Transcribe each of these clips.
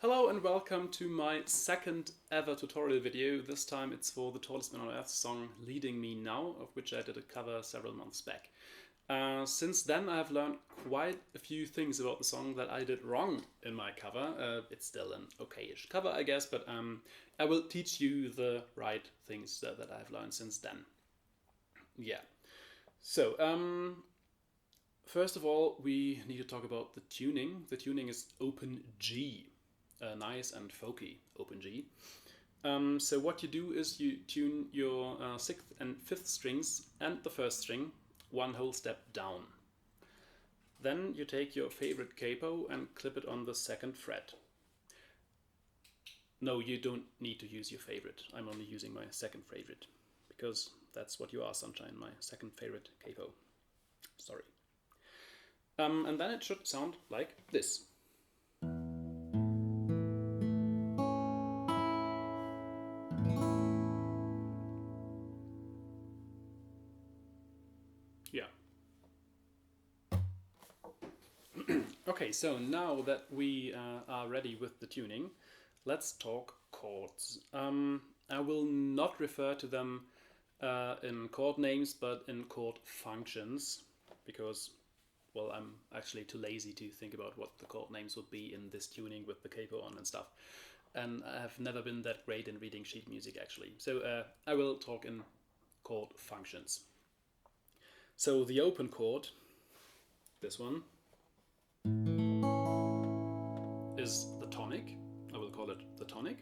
Hello and welcome to my second ever tutorial video. This time it's for the Tallest Man on Earth song Leading Me Now, of which I did a cover several months back. Since then I have learned quite a few things about the song that I did wrong in my cover. It's still an okay-ish cover, I guess, but I will teach you the right things that I've learned since then. Yeah. So, first of all, we need to talk about the tuning. The tuning is open G. Nice and folky open G. So what you do is you tune your 6th and 5th strings and the 1st string one whole step down. Then you take your favorite capo and clip it on the 2nd fret. No, you don't need to use your favorite. I'm only using my 2nd favorite because that's what you are, Sunshine, my 2nd favorite capo. Sorry. And then it should sound like this. Yeah. Okay, so now that we are ready with the tuning, let's talk chords. I will not refer to them in chord names, but in chord functions, because, well, I'm actually too lazy to think about what the chord names would be in this tuning with the capo on and stuff. And I have never been that great in reading sheet music, actually. So I will talk in chord functions. So the open chord, this one, is the tonic. I will call it the tonic.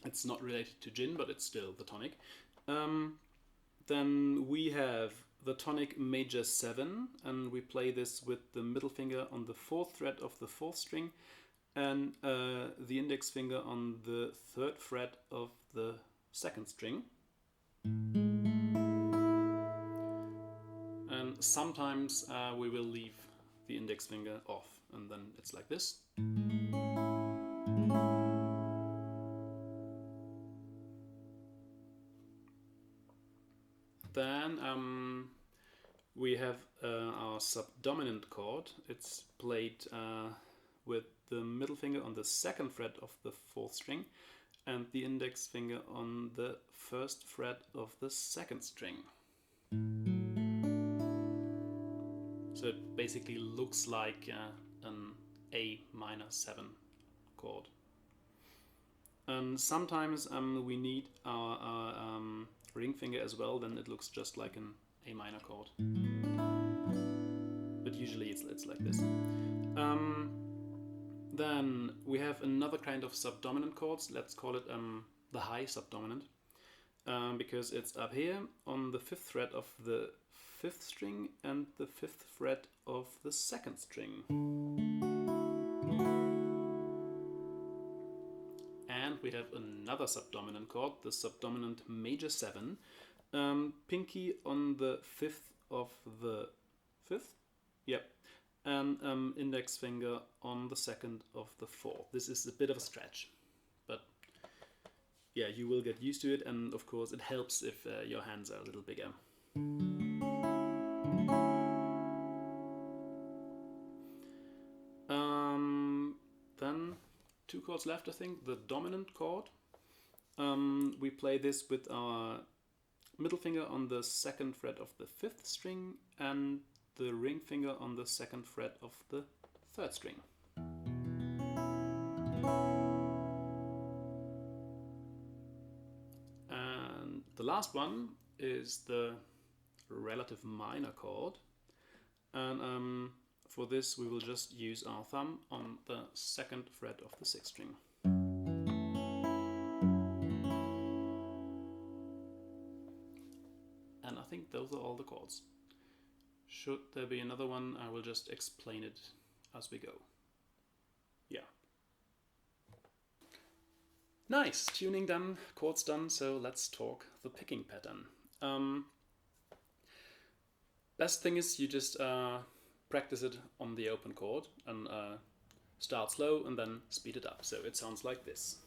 It's not related to gin, but it's still the tonic. Then we have the tonic major 7, and we play this with the middle finger on the 4th fret of the 4th string and the index finger on the 3rd fret of the 2nd string. And sometimes we will leave the index finger off, and then it's like this. Then we have our subdominant chord. It's played with the middle finger on the 2nd fret of the 4th string and the index finger on the 1st fret of the 2nd string. So it basically looks like an A minor 7 chord. And sometimes we need our ring finger as well, then it looks just like an A minor chord. But usually it's like this. Then we have another kind of subdominant chords. Let's call it the high subdominant, because it's up here on the 5th fret of the 5th string and the 5th fret of the 2nd string. And we have another subdominant chord, the subdominant major 7, pinky on the 5th of the 5th, yep, and index finger on the 2nd of the 4th. This is a bit of a stretch, but yeah, you will get used to it, and of course it helps if your hands are a little bigger. Then 2 chords left, I think. The dominant chord. We play this with our middle finger on the 2nd fret of the 5th string and the ring finger on the 2nd fret of the 3rd string. And the last one is the relative minor chord. And for this we will just use our thumb on the 2nd fret of the 6th string. And I think those are all the chords. Should there be another one, I will just explain it as we go. Yeah. Nice, tuning done, chords done, so let's talk the picking pattern. Best thing is you just practice it on the open chord and start slow and then speed it up. So it sounds like this.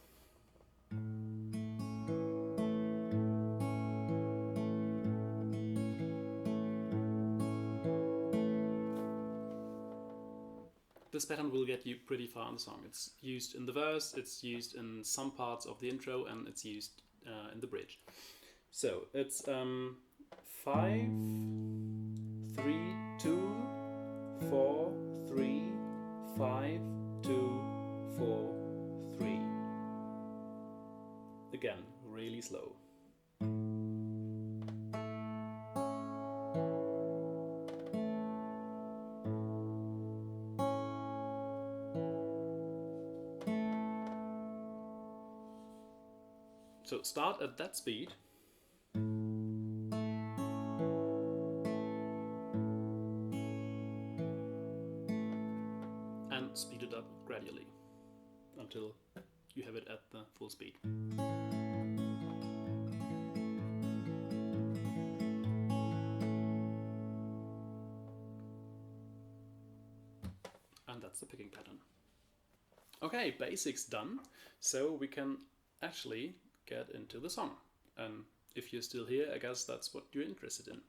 this pattern will get you pretty far in the song. It's used in the verse, it's used in some parts of the intro, and it's used in the bridge. So it's 5, 3, 2, 4, 3, 5, 2, 4, 3. Again, really slow. So start at that speed. And speed it up gradually until you have it at the full speed. And that's the picking pattern. Okay, basics done. So we can actually get into the song. And if you're still here, I guess that's what you're interested in.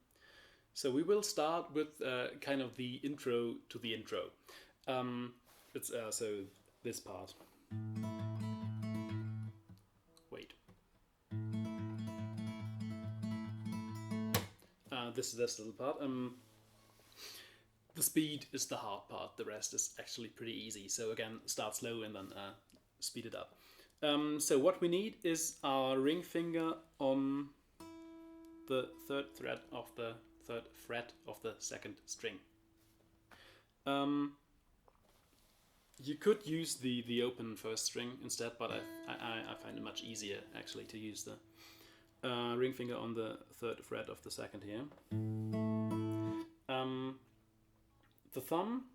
So we will start with kind of the intro to the intro. It's so this part. Wait. This is this little part. The speed is the hard part. The rest is actually pretty easy. So again, start slow and then speed it up. So what we need is our ring finger on the third fret of the second string. You could use the open first string instead, but I find it much easier actually to use the ring finger on the third fret of the second here. The thumb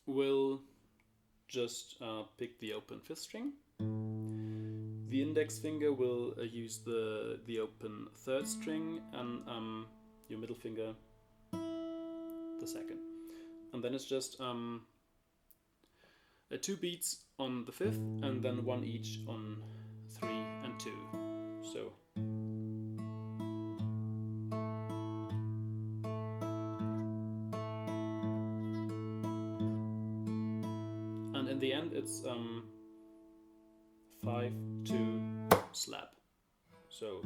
will just pick the open fifth string. The index finger will use the open third string, and your middle finger the second. And then it's just 2 beats on the fifth, and then 1 each on 3 and 2. So. And in the end it's 5, 2, slap. So.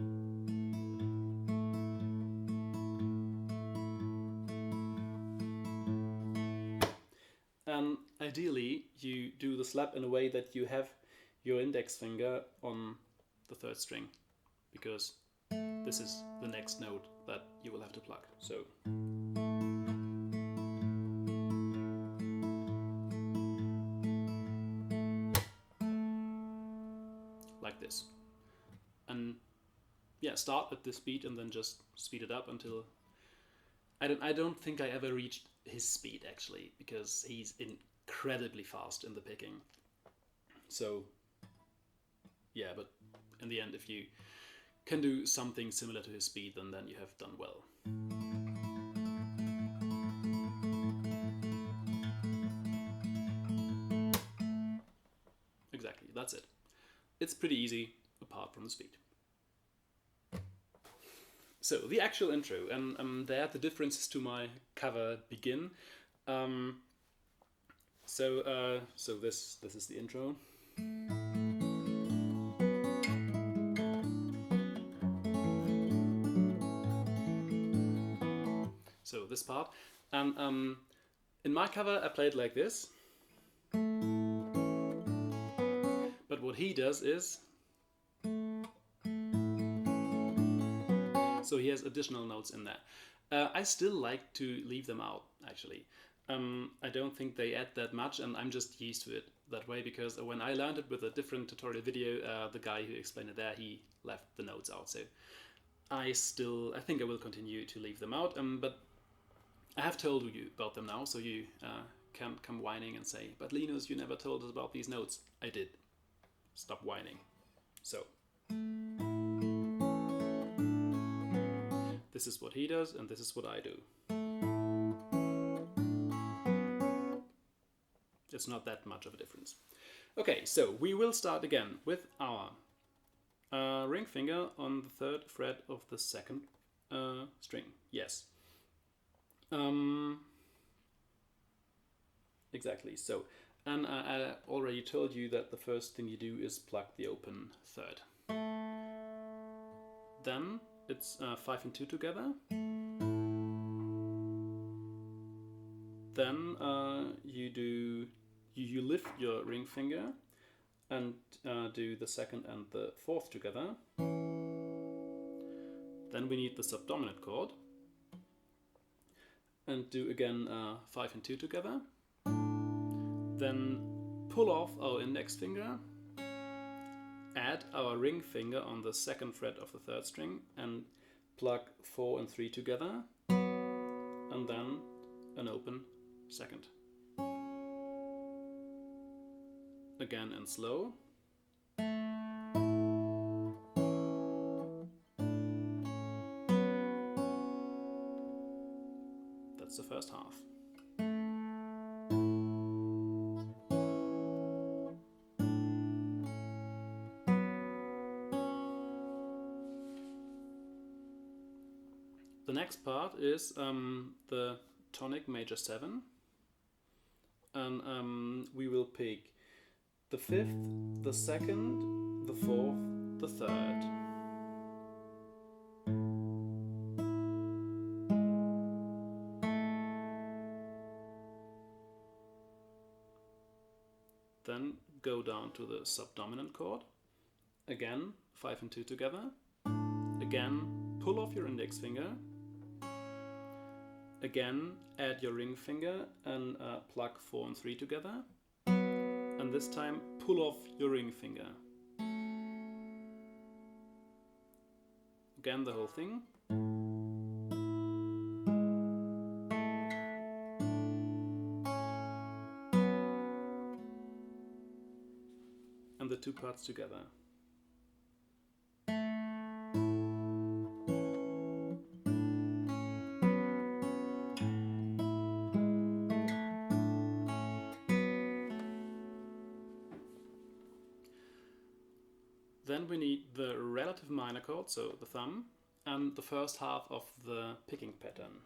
And ideally you do the slap in a way that you have your index finger on the third string, because this is the next note that you will have to pluck. So. Like this. And yeah, start at this speed and then just speed it up until I don't think I ever reached his speed actually, because he's incredibly fast in the picking. So yeah, but in the end, if you can do something similar to his speed, then you have done well. Exactly, that's it. It's pretty easy apart from the speed. So the actual intro, and there the differences to my cover begin. So this is the intro. So this part, and in my cover I play it like this. But what he does is, so he has additional notes in there. I still like to leave them out, actually. I don't think they add that much, and I'm just used to it that way, because when I learned it with a different tutorial video, the guy who explained it there, he left the notes out. So I think I will continue to leave them out, but I have told you about them now, so you can't come whining and say, but Linus, you never told us about these notes. I did. Stop whining. So. This is what he does, and this is what I do. It's not that much of a difference. Okay, so we will start again with our ring finger on the third fret of the second string. Yes. Exactly. So And I already told you that the first thing you do is plug the open third. Then it's 5 and 2 together. Then you lift your ring finger and do the second and the fourth together. Then we need the subdominant chord and do again 5 and 2 together. Then pull off our index finger, add our ring finger on the second fret of the third string and plug 4 and 3 together, and then an open second. Again in slow. That's the first half. The next part is the tonic major 7, and we will pick the 5th, the 2nd, the 4th, the 3rd. Then go down to the subdominant chord, again 5 and 2 together, again pull off your index finger, again add your ring finger and plug 4 and 3 together, and this time pull off your ring finger. Again the whole thing. And the two parts together. Then we need the relative minor chord, so the thumb, and the first half of the picking pattern.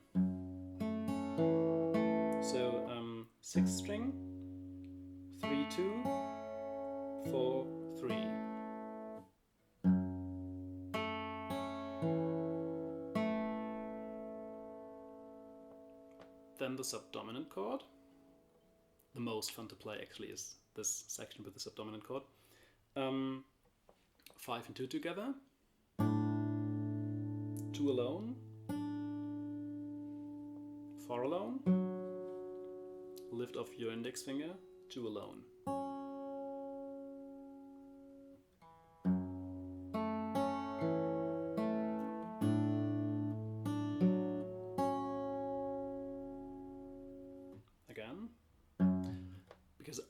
So 6th string, 3, 2, 4, 3. Then the subdominant chord. The most fun to play actually is this section with the subdominant chord. 5 and 2 together, 2 alone, 4 alone, lift off your index finger, 2 alone. Again, because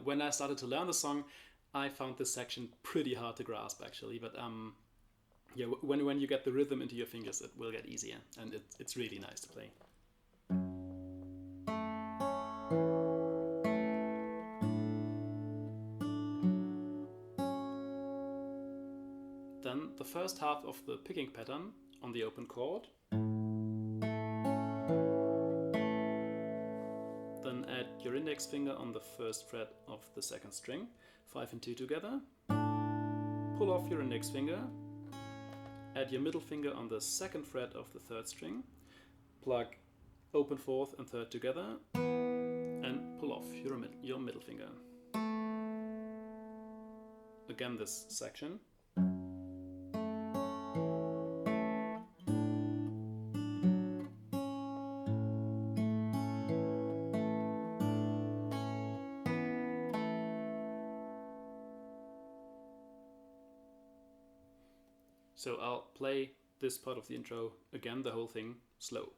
when I started to learn the song, I found this section pretty hard to grasp actually, but yeah, when you get the rhythm into your fingers, it will get easier, and it's really nice to play. Then the first half of the picking pattern on the open chord. Then add your index finger on the first fret of the second string, 5 and 2 together. Pull off your index finger, add your middle finger on the second fret of the third string, plug open 4th and 3rd together, and pull off your middle finger. Again this section. So I'll play this part of the intro again, the whole thing, slow.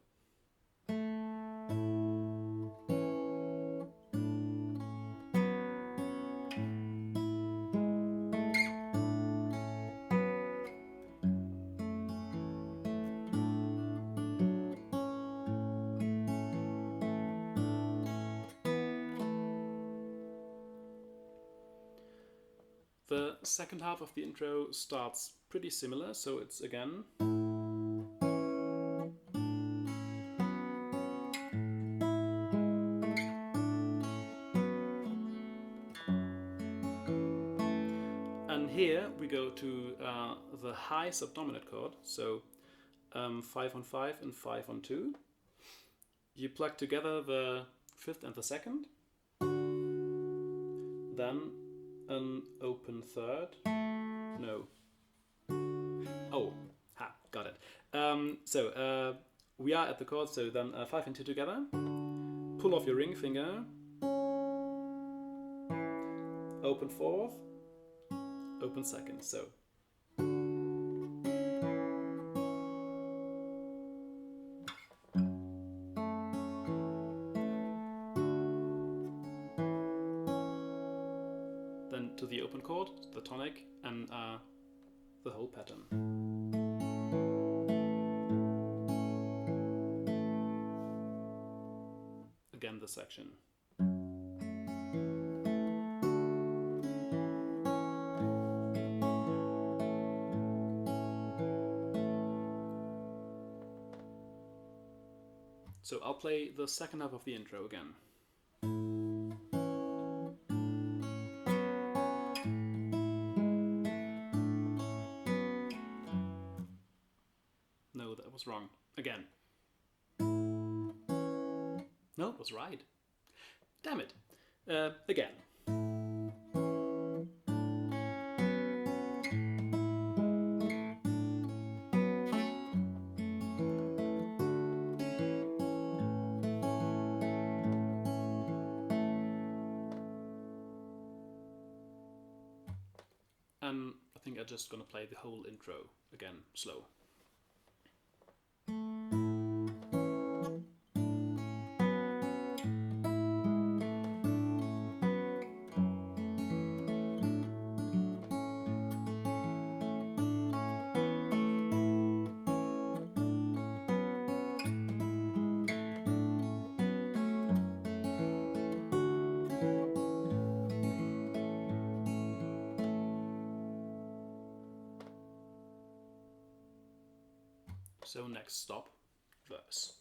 The second half of the intro starts pretty similar, so it's again. here we go to the high subdominant chord, so 5 on 5 and 5 on 2. You plug together the 5th and the 2nd, then an open 3rd. No. Oh, ha, got it. So we are at the chord, so then 5 and 2 together. Pull off your ring finger. Open 4th, open 2nd. So. Then to the open chord, the tonic, and the whole pattern. Again, the section. So I'll play the second half of the intro again. No, that was wrong. Again. No, it was right. Damn it. Again. I think I'm just gonna play the whole intro again, slow. So next stop, verse.